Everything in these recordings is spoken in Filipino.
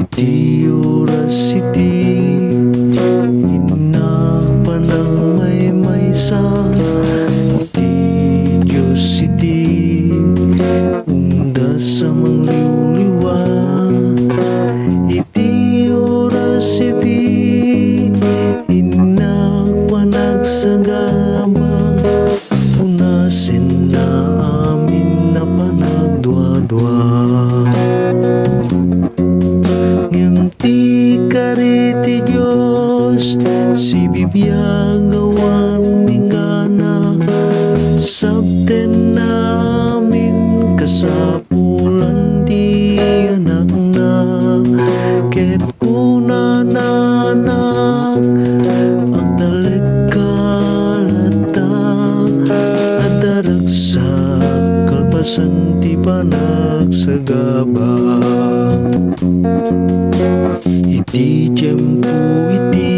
iti oras iti inapanang maysa iti Diyos iti unda sa mangliwliwa iti oras iti inagpanagsagama punasin na amin na panagdwa-dwa ngem ti kariti Diyos si bibiyag awan minggana sabten namin kasapulan di anak na ket kunananak agdalek kalata adarag sa kalpasan ti panagsagaba iti tiyempo iti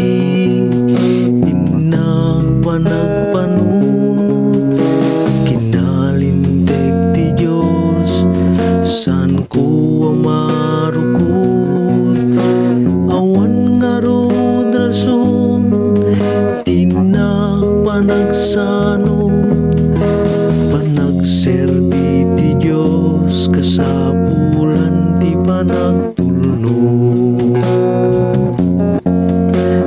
inagpanagpanunot kinalinteg ti Diyos san ko amarukot awan nga rod rason tinagpanagsanot panagserbi ti Diyos kasapulan ti panagtulnog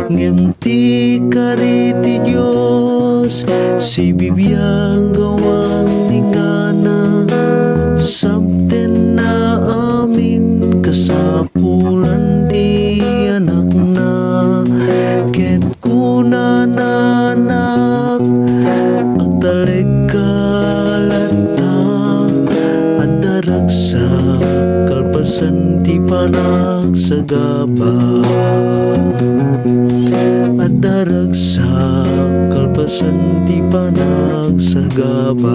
ngem ti kariti Diyos si bibiyag awan minggana sabten na amin kasapulan ti anak na ket kunananak agdalek kalata adarag sa kalpasan ti panagsagaba adarag sa kalpasan ti panagsagaba